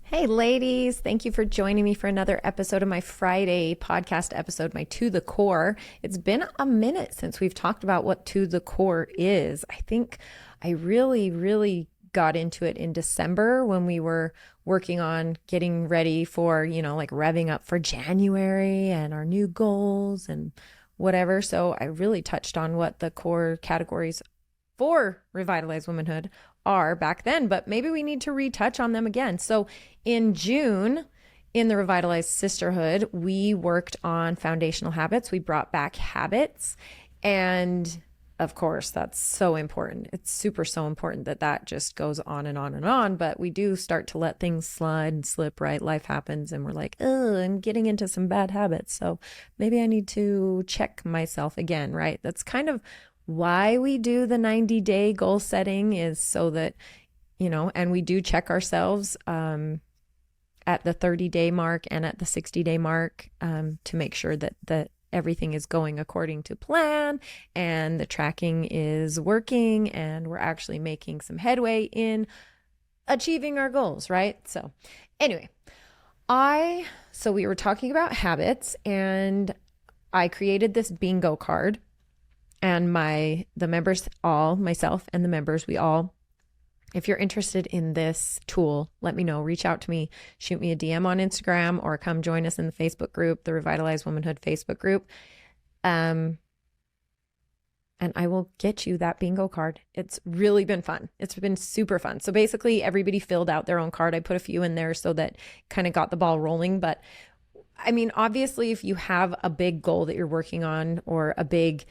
Hey, ladies. Thank you for joining me for another episode of my Friday podcast episode, my To the Core. It's been a minute since we've talked about what To the Core is. I think I really got into it in December when we were working on getting ready for, like revving up for January and our new goals and whatever. So I really touched on what the core categories for revitalized womanhood are back then, but maybe we need to retouch on them again. So in June, in the Revitalized Sisterhood, we worked on foundational habits. We brought back habits. And of course, that's so important. It's so important that just goes on and on and on. But we do start to let things slide and slip, right? Life happens and we're like, oh, I'm getting into some bad habits. So maybe I need to check myself again, right? That's kind of why we do the 90-day goal setting, is so that, and we do check ourselves at the 30-day mark and at the 60-day mark to make sure that everything is going according to plan and the tracking is working and we're actually making some headway in achieving our goals, right? So anyway, so we were talking about habits, and I created this bingo card. And the members, myself and the members, we all, if you're interested in this tool, let me know. Reach out to me, shoot me a DM on Instagram, or come join us in the Facebook group, the Revitalized Womanhood Facebook group. And I will get you that bingo card. It's really been fun. It's been super fun. So basically everybody filled out their own card. I put a few in there so that kind of got the ball rolling. But I mean, obviously, if you have a big goal that you're working on or a big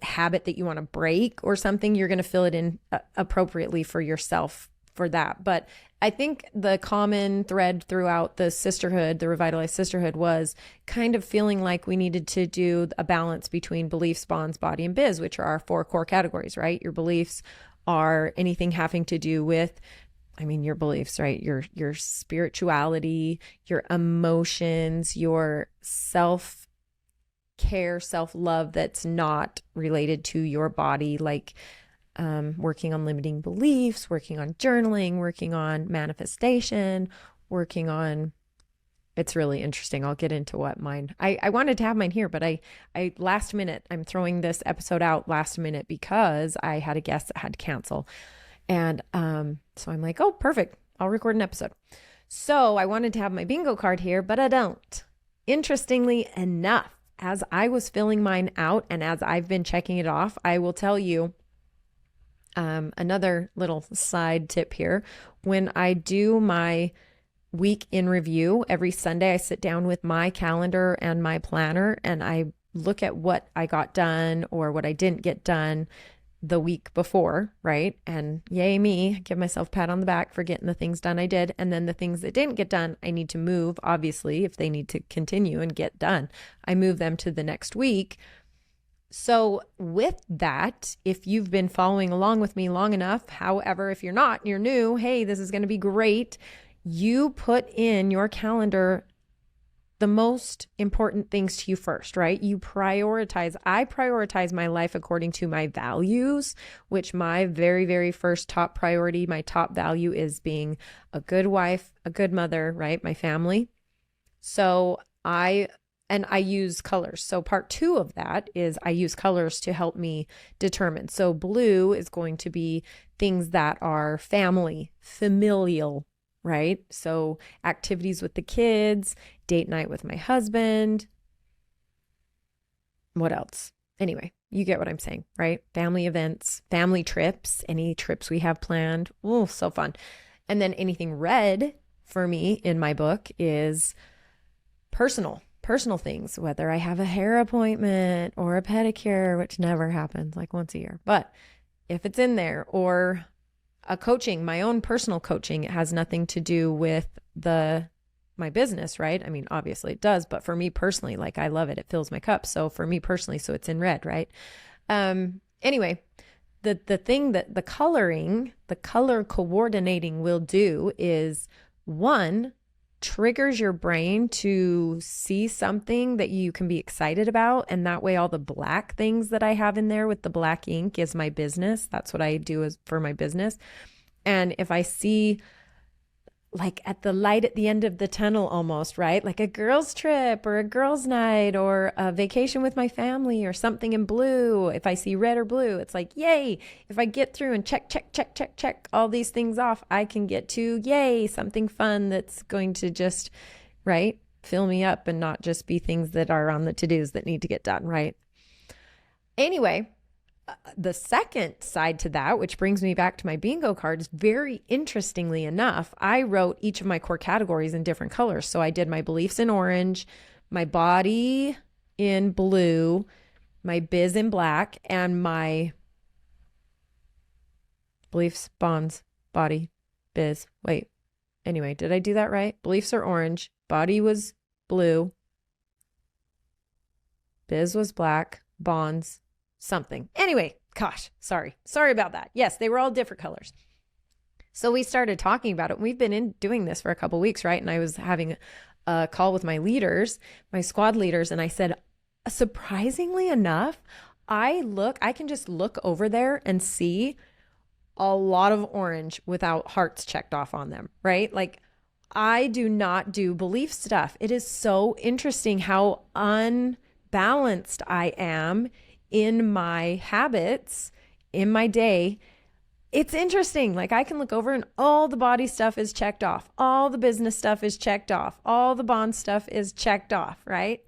habit that you want to break or something, you're going to fill it in appropriately for yourself for that. But I think the common thread throughout the sisterhood, the Revitalized Sisterhood, was kind of feeling like we needed to do a balance between beliefs, bonds, body, and biz, which are our 4 core categories, right? Your beliefs are anything having to do with your beliefs, right? Your spirituality, your emotions, your self-care, self-love that's not related to your body, like working on limiting beliefs, working on journaling, working on manifestation, working on, it's really interesting. I'll get into what mine, I wanted to have mine here, but I last minute, I'm throwing this episode out last minute because I had a guest that had to cancel. And so I'm like, oh, perfect. I'll record an episode. So I wanted to have my bingo card here, but I don't. Interestingly enough, as I was filling mine out and as I've been checking it off, I will tell you another little side tip here. When I do my week in review every Sunday, I sit down with my calendar and my planner and I look at what I got done or what I didn't get done the week before, right? And yay me, give myself a pat on the back for getting the things done I did. And then the things that didn't get done, I need to move, obviously, if they need to continue and get done. I move them to the next week. So with that, if you've been following along with me long enough, however, if you're not, you're new, hey, this is going to be great. You put in your calendar the most important things to you first, right? I prioritize my life according to my values, which my very first top priority, my top value is being a good wife, a good mother, right? My family. So I use colors. So part 2 of that is I use colors to help me determine. So blue is going to be things that are family, familial, right? So activities with the kids, date night with my husband. What else? Anyway, you get what I'm saying, right? Family events, family trips, any trips we have planned. Oh, so fun. And then anything red for me in my book is personal things, whether I have a hair appointment or a pedicure, which never happens, like once a year. But if it's in there, or a coaching, my own personal coaching, it has nothing to do with my business, right? I mean, obviously it does, but for me personally, like I love it. It fills my cup. So for me personally, so it's in red, right? Anyway, the thing that the color coordinating will do is, one, triggers your brain to see something that you can be excited about. And that way, all the black things that I have in there with the black ink is my business. That's what I do for my business. And if I see like at the light at the end of the tunnel almost, right? Like a girls trip or a girls night or a vacation with my family or something in blue. If I see red or blue, it's like, yay. If I get through and check all these things off, I can get to, yay, something fun that's going to just, right, fill me up and not just be things that are on the to-dos that need to get done, right? Anyway, the second side to that, which brings me back to my bingo cards, very interestingly enough, I wrote each of my core categories in different colors. So I did my beliefs in orange, my body in blue, my biz in black, and my beliefs, bonds, body, biz. Wait, anyway, did I do that right? Beliefs are orange, body was blue, biz was black, bonds, something. Anyway, gosh, sorry about that. Yes, they were all different colors. So we started talking about it. We've been doing this for a couple of weeks, right? And I was having a call with my leaders, my squad leaders, and I said, surprisingly enough, I can just look over there and see a lot of orange without hearts checked off on them, right? Like I do not do belief stuff. It is so interesting how unbalanced I am in my habits in my day. It's interesting. Like I can look over and all the body stuff is checked off. All the business stuff is checked off. All the bond stuff is checked off, right?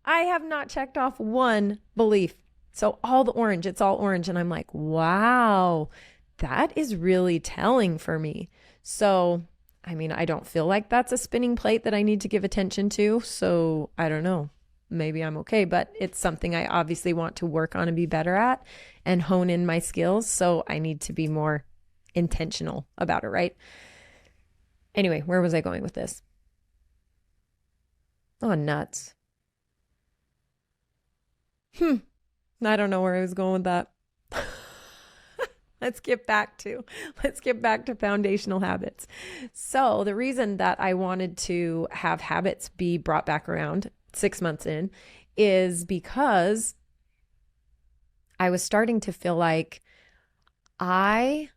I have not checked off one belief. So all the orange, it's all orange. And I'm like, wow, that is really telling for me. So, I mean, I don't feel like that's a spinning plate that I need to give attention to. So I don't know. Maybe I'm okay, but it's something I obviously want to work on and be better at and hone in my skills. So I need to be more intentional about it, right? Anyway, where was I going with this? Oh, nuts. I don't know where I was going with that. Let's get back to foundational habits. So the reason that I wanted to have habits be brought back around 6 months in is because I was starting to feel like I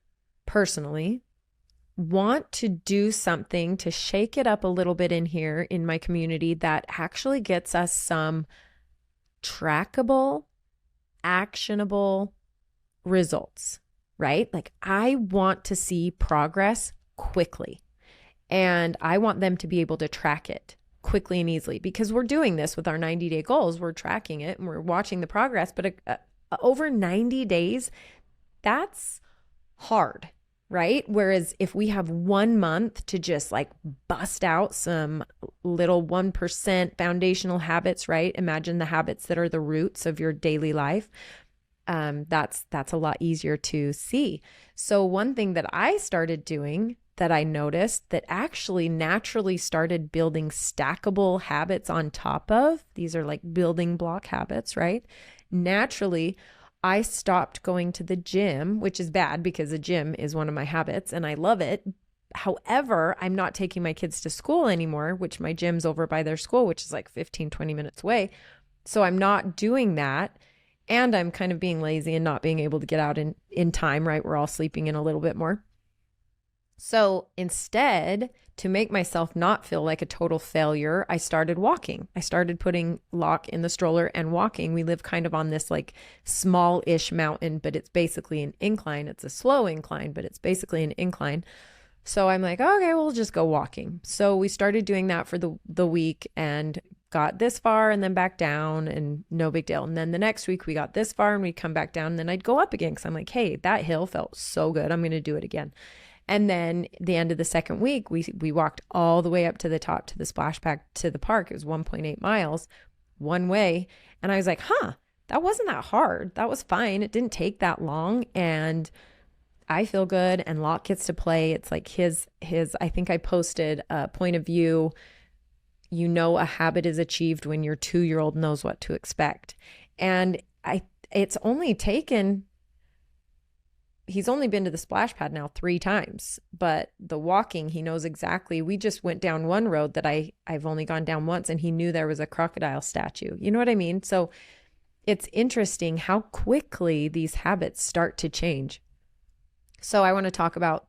personally want to do something to shake it up a little bit in here in my community that actually gets us some trackable, actionable results, right? Like I want to see progress quickly and I want them to be able to track it quickly and easily because we're doing this with our 90-day goals. We're tracking it and we're watching the progress, but over 90 days, that's hard, right? Whereas if we have 1 month to just like bust out some little 1% foundational habits, right? Imagine the habits that are the roots of your daily life. That's a lot easier to see. So one thing that I started doing that I noticed that actually naturally started building stackable habits on top of, these are like building block habits, right? Naturally, I stopped going to the gym, which is bad because the gym is one of my habits and I love it. However, I'm not taking my kids to school anymore, which my gym's over by their school, which is like 15, 20 minutes away. So I'm not doing that. And I'm kind of being lazy and not being able to get out in time, right? We're all sleeping in a little bit more. So instead, to make myself not feel like a total failure, I started walking. I started putting Locke in the stroller and walking. We live kind of on this like small-ish mountain, but it's basically an incline. It's a slow incline, but it's basically an incline. So I'm like, okay, we'll just go walking. So we started doing that for the week and got this far and then back down and no big deal. And then the next week we got this far and we'd come back down and then I'd go up again because I'm like, hey, that hill felt so good. I'm going to do it again. And then the end of the second week, we walked all the way up to the top to the splash pad to the park. It was 1.8 miles one way. And I was like, that wasn't that hard. That was fine. It didn't take that long. And I feel good. And Locke gets to play. It's like his, I think I posted a point of view. You know, a habit is achieved when your 2-year-old knows what to expect. And he's only been to the splash pad now 3 times, but the walking, he knows exactly. We just went down one road that I've only gone down once and he knew there was a crocodile statue. You know what I mean? So it's interesting how quickly these habits start to change. So I want to talk about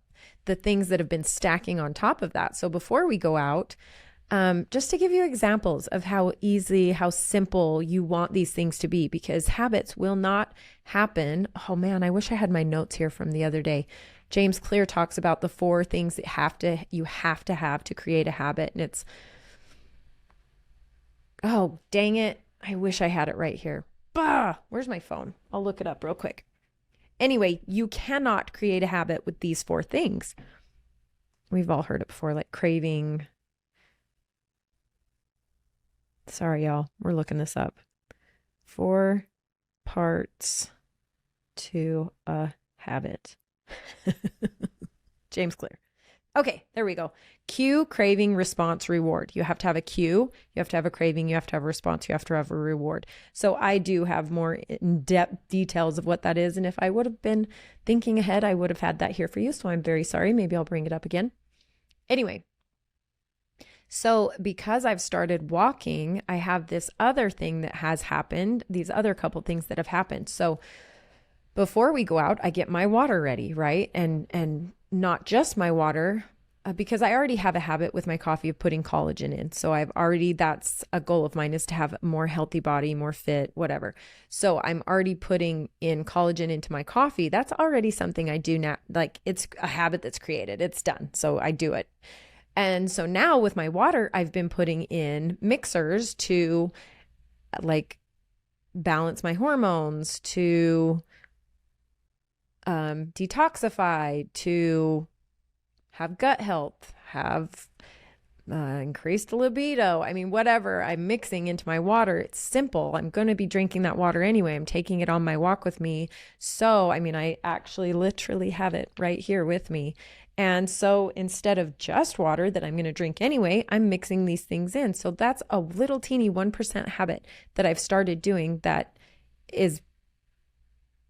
the things that have been stacking on top of that. So before we go out, just to give you examples of how easy, how simple you want these things to be, because habits will not happen. Oh man, I wish I had my notes here from the other day. James Clear talks about the 4 things that you have to create a habit. And it's, oh, dang it. I wish I had it right here. Bah, where's my phone? I'll look it up real quick. Anyway, you cannot create a habit with these 4 things. We've all heard it before, like craving. Sorry, y'all. We're looking this up. 4 parts to a habit. James Clear. Okay, there we go. Cue, craving, response, reward. You have to have a cue, you have to have a craving, you have to have a response, you have to have a reward. So I do have more in-depth details of what that is. And if I would have been thinking ahead, I would have had that here for you. So I'm very sorry. Maybe I'll bring it up again. Anyway, so because I've started walking, I have this other thing that has happened, these other couple things that have happened. So before we go out, I get my water ready, right? And not just my water, because I already have a habit with my coffee of putting collagen in. So that's a goal of mine, is to have a more healthy body, more fit, whatever. So I'm already putting in collagen into my coffee. That's already something I do now. Like, it's a habit that's created. It's done. So I do it. And so now with my water, I've been putting in mixers to like balance my hormones, to detoxify, to have gut health, have increased libido. I mean, whatever I'm mixing into my water, it's simple. I'm going to be drinking that water anyway. I'm taking it on my walk with me. So, I mean, I actually literally have it right here with me. And so instead of just water that I'm going to drink anyway, I'm mixing these things in. So that's a little teeny 1% habit that I've started doing that is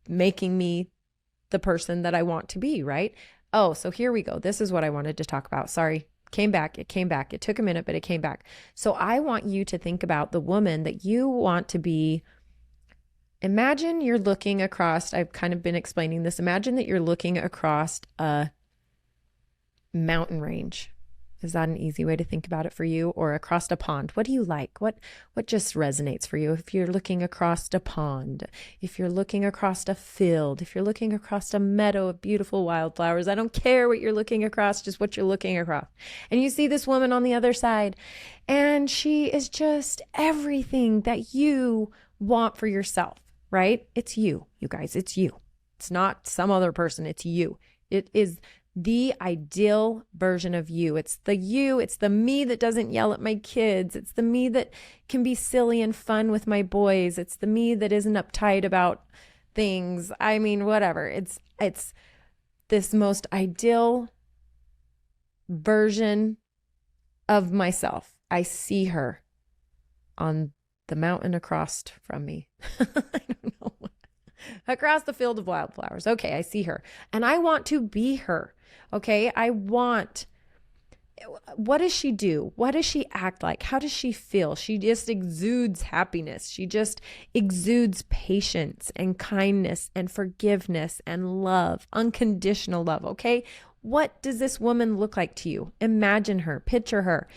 making me the person that I want to be, right? Oh, so here we go. This is what I wanted to talk about. Sorry. It came back. It took a minute, but it came back. So I want you to think about the woman that you want to be. Imagine you're looking across, I've kind of been explaining this. Imagine that you're looking across a mountain range. Is that an easy way to think about it for you? Or across a pond? What do you like? What just resonates for you? If you're looking across a pond, if you're looking across a field, if you're looking across a meadow of beautiful wildflowers, I don't care what you're looking across, just what you're looking across. And you see this woman on the other side, and she is just everything that you want for yourself, right? It's you guys, it's you. It's not some other person, it's you. It is the ideal version of you. It's the me that doesn't yell at my kids. It's the me that can be silly and fun with my boys. It's the me that isn't uptight about things. I mean, whatever. It's this most ideal version of myself. I see her on the mountain across from me. I don't know. Across the field of wildflowers. Okay, I see her. And I want to be her. Okay, what does she do? What does she act like? How does she feel? She just exudes happiness. She just exudes patience and kindness and forgiveness and love, unconditional love. Okay, what does this woman look like to you? Imagine her, picture her.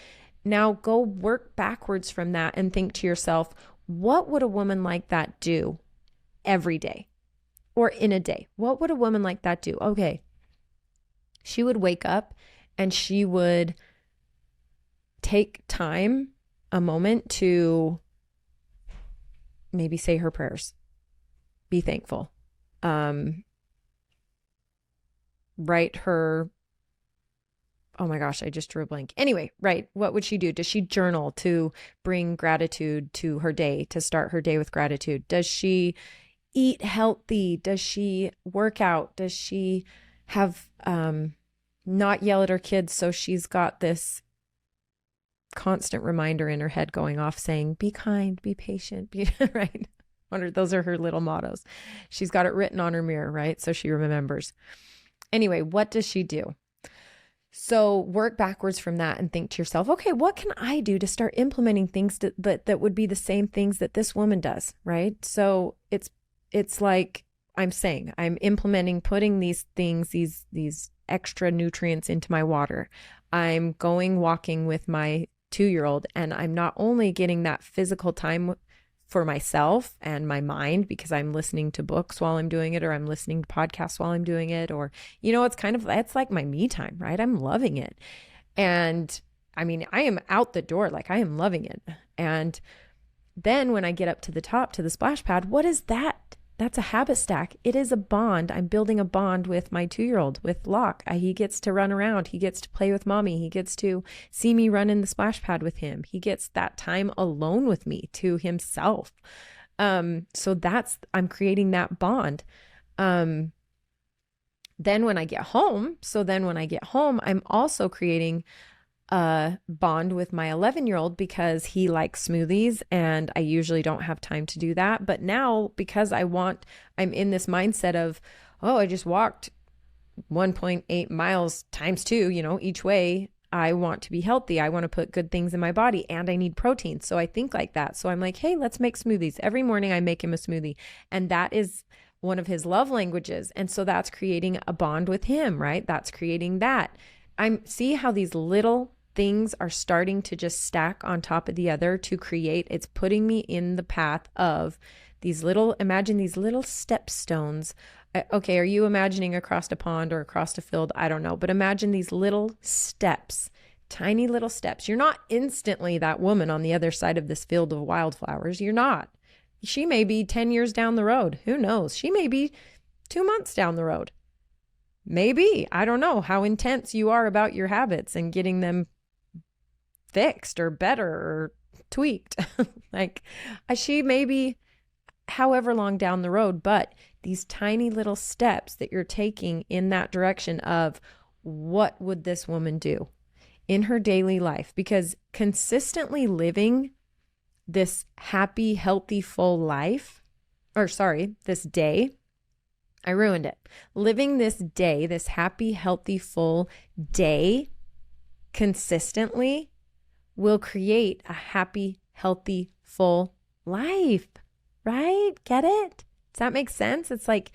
Now go work backwards from that and think to yourself, what would a woman like that do every day or in a day? What would a woman like that do? Okay. She would wake up and she would take time, a moment, to maybe say her prayers, be thankful, write her, oh my gosh, I just drew a blank. Anyway, right. What would she do? Does she journal to bring gratitude to her day, to start her day with gratitude? Does she eat healthy? Does she work out? Does she have not yell at her kids, so she's got this constant reminder in her head going off saying, be kind, be patient, be right? Those are her little mottos. She's got it written on her mirror, right? So she remembers. Anyway, what does she do? So work backwards from that and think to yourself, okay, what can I do to start implementing things that would be the same things that this woman does, right? So it's like I'm saying, I'm implementing, putting these things, these extra nutrients into my water. I'm going walking with my 2-year-old, and I'm not only getting that physical time for myself and my mind because I'm listening to books while I'm doing it, or I'm listening to podcasts while I'm doing it, or, it's like my me time, right? I'm loving it. And I mean, I am out the door, like I am loving it. And then when I get up to the top to the splash pad, what is that? That's a habit stack. It is a bond. I'm building a bond with my 2-year-old, with Locke. He gets to run around. He gets to play with mommy. He gets to see me run in the splash pad with him. He gets that time alone with me to himself. So I'm creating that bond. Then when I get home, I'm also creating a bond with my 11-year-old because he likes smoothies and I usually don't have time to do that. But now because I'm in this mindset of, I just walked 1.8 miles times 2, each way. I want to be healthy. I want to put good things in my body and I need protein. So I think like that. So I'm like, hey, let's make smoothies. Every morning I make him a smoothie. And that is one of his love languages. And so that's creating a bond with him, right? That's creating that. See how these little things are starting to just stack on top of the other to create. It's putting me in the path of imagine these little stepstones. Okay, are you imagining across a pond or across a field? I don't know, but imagine these little steps, tiny little steps. You're not instantly that woman on the other side of this field of wildflowers. You're not. She may be 10 years down the road. Who knows? She may be 2 months down the road. Maybe. I don't know how intense you are about your habits and getting them fixed or better or tweaked. Like she may be however long down the road, but these tiny little steps that you're taking in that direction of what would this woman do in her daily life? Because consistently living this happy, healthy, full life, this day, I ruined it. Living this day, this happy, healthy, full day consistently will create a happy, healthy, full life, right? Get it? Does that make sense? It's like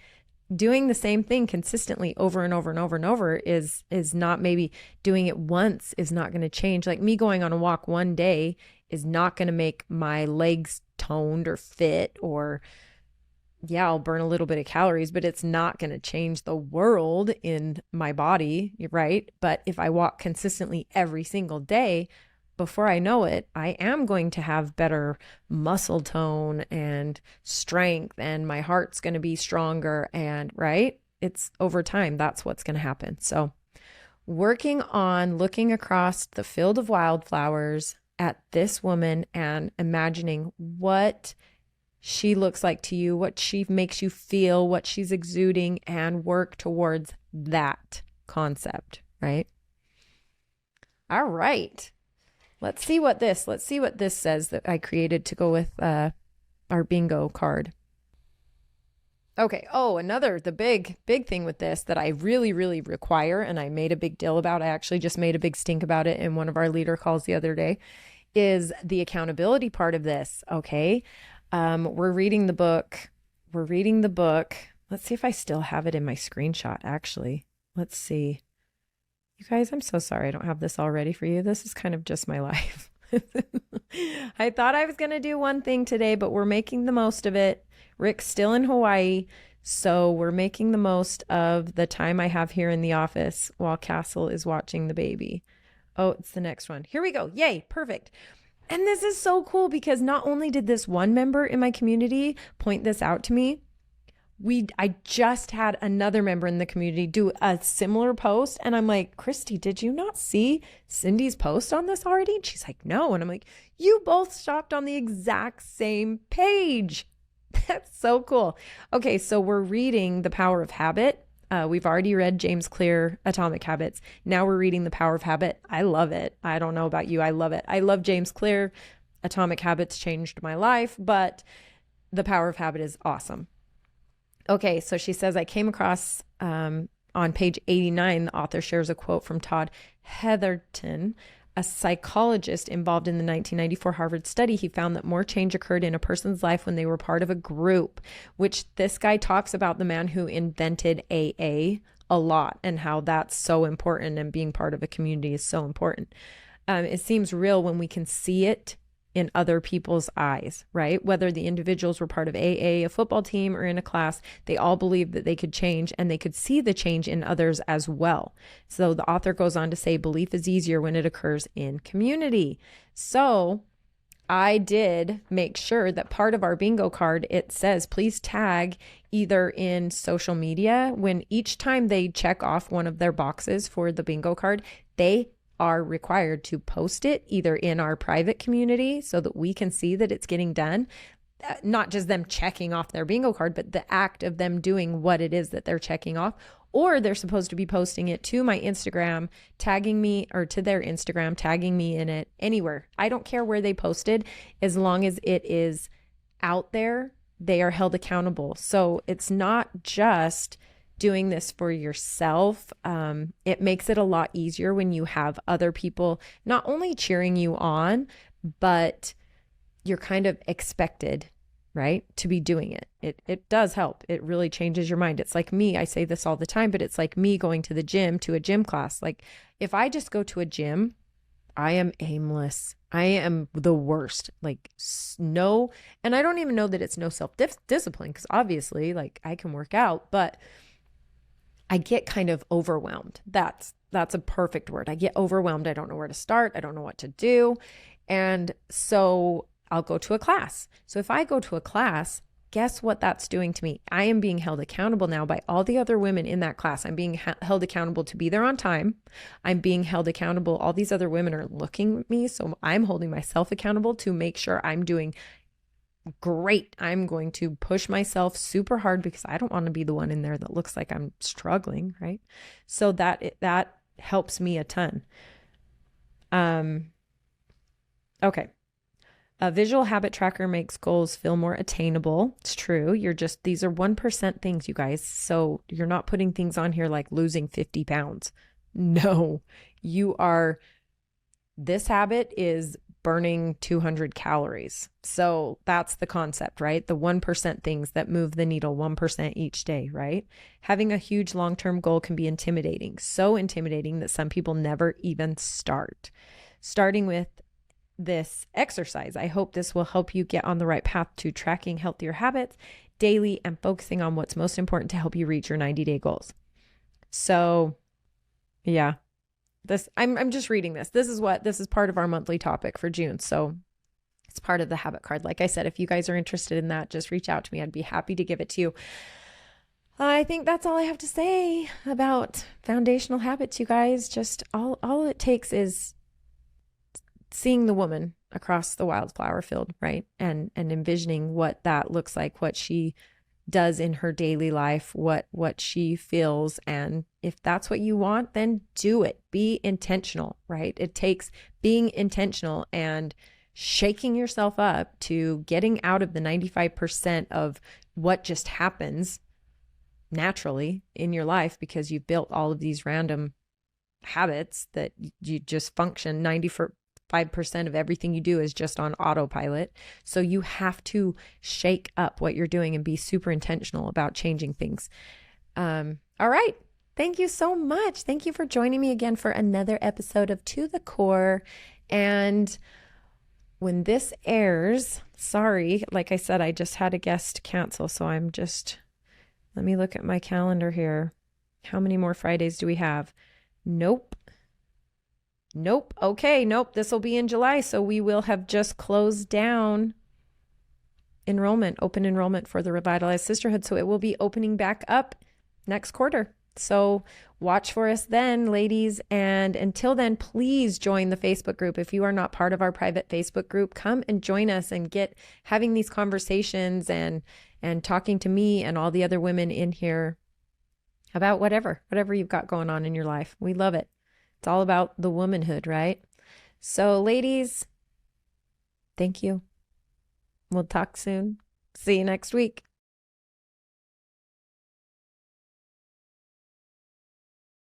doing the same thing consistently over and over and over and over is not, maybe doing it once is not going to change. Like me going on a walk one day is not going to make my legs toned or fit, or I'll burn a little bit of calories, but it's not going to change the world in my body, right? But if I walk consistently every single day, before I know it, I am going to have better muscle tone and strength, and my heart's going to be stronger. And right, it's over time, that's what's going to happen. So working on looking across the field of wildflowers at this woman and imagining what she looks like to you, what she makes you feel, what she's exuding, and work towards that concept, right? All right. Let's see what this says that I created to go with our bingo card. Okay. Oh, the big thing with this that I really, really require, and I made a big deal about, I actually just made a big stink about it in one of our leader calls the other day, is the accountability part of this. Okay. We're reading the book. Let's see if I still have it in my screenshot, actually. Let's see. You guys, I'm so sorry I don't have this all ready for you. This is kind of just my life. I thought I was going to do one thing today, but we're making the most of it. Rick's still in Hawaii, so we're making the most of the time I have here in the office while Castle is watching the baby. Oh, it's the next one. Here we go. Yay, perfect. And this is so cool because not only did this one member in my community point this out to me, I just had another member in the community do a similar post. And I'm like, Christy, did you not see Cindy's post on this already? And she's like, no. And I'm like, you both stopped on the exact same page. That's so cool. Okay, so we're reading The Power of Habit. We've already read James Clear, Atomic Habits. Now we're reading The Power of Habit. I love it. I don't know about you. I love it. I love James Clear. Atomic Habits changed my life, but The Power of Habit is awesome. Okay, so she says, I came across on page 89, the author shares a quote from Todd Heatherton, a psychologist involved in the 1994 Harvard study. He found that more change occurred in a person's life when they were part of a group, which this guy talks about, the man who invented AA, a lot, and how that's so important, and being part of a community is so important. It seems real when we can see it in other people's eyes, right? Whether the individuals were part of a football team, or in a class, they all believed that they could change, and they could see the change in others as well. So the author goes on to say, belief is easier when it occurs in community. So I did make sure that part of our bingo card, it says, please tag either in social media. When each time they check off one of their boxes for the bingo card, they are required to post it either in our private community so that we can see that it's getting done. Not just them checking off their bingo card, but the act of them doing what it is that they're checking off. Or they're supposed to be posting it to my Instagram, tagging me, or to their Instagram, tagging me in it, anywhere. I don't care where they posted, as long as it is out there, they are held accountable. So it's not just doing this for yourself. It makes it a lot easier when you have other people not only cheering you on, but you're kind of expected, right, to be doing it. It does help. It really changes your mind. It's like me, I say this all the time, but it's like me going to the gym, to a gym class. Like if I just go to a gym, I am aimless. I am the worst. Like no, and I don't even know that it's no self-discipline, because obviously like I can work out, but I get kind of overwhelmed. That's a perfect word. I get overwhelmed. I don't know where to start. I don't know what to do. And so I'll go to a class. So if I go to a class, guess what that's doing to me? I am being held accountable now by all the other women in that class. I'm being held accountable to be there on time. I'm being held accountable. All these other women are looking at me. So I'm holding myself accountable to make sure I'm doing great. I'm going to push myself super hard, because I don't want to be the one in there that looks like I'm struggling, right? So that helps me a ton. Okay. A visual habit tracker makes goals feel more attainable. It's true. These are 1% things, you guys. So you're not putting things on here like losing 50 pounds. No, this habit is burning 200 calories. So that's the concept, right? The 1% things that move the needle 1% each day, right? Having a huge long-term goal can be intimidating, so intimidating that some people never even start. Starting with this exercise, I hope this will help you get on the right path to tracking healthier habits daily and focusing on what's most important to help you reach your 90-day goals. So yeah. I'm just reading this. This is part of our monthly topic for June. So it's part of the habit card. Like I said, if you guys are interested in that, just reach out to me. I'd be happy to give it to you. I think that's all I have to say about foundational habits, you guys. Just all it takes is seeing the woman across the wildflower field, right? And envisioning what that looks like, what she does in her daily life, what she feels. And if that's what you want, then do it. Be intentional, right? It takes being intentional and shaking yourself up to getting out of the 95% of what just happens naturally in your life, because you've built all of these random habits that you just function. 95% of everything you do is just on autopilot. So you have to shake up what you're doing and be super intentional about changing things. All right. Thank you so much. Thank you for joining me again for another episode of To the Core. And when this airs, sorry, like I said, I just had a guest cancel. So let me look at my calendar here. How many more Fridays do we have? Nope. Okay. Nope. This will be in July. So we will have just closed down open enrollment for the Revitalized Sisterhood. So it will be opening back up next quarter. So watch for us then, ladies. And until then, please join the Facebook group. If you are not part of our private Facebook group, come and join us and get having these conversations and talking to me and all the other women in here about whatever you've got going on in your life. We love it. It's all about the womanhood, right? So ladies, thank you. We'll talk soon. See you next week.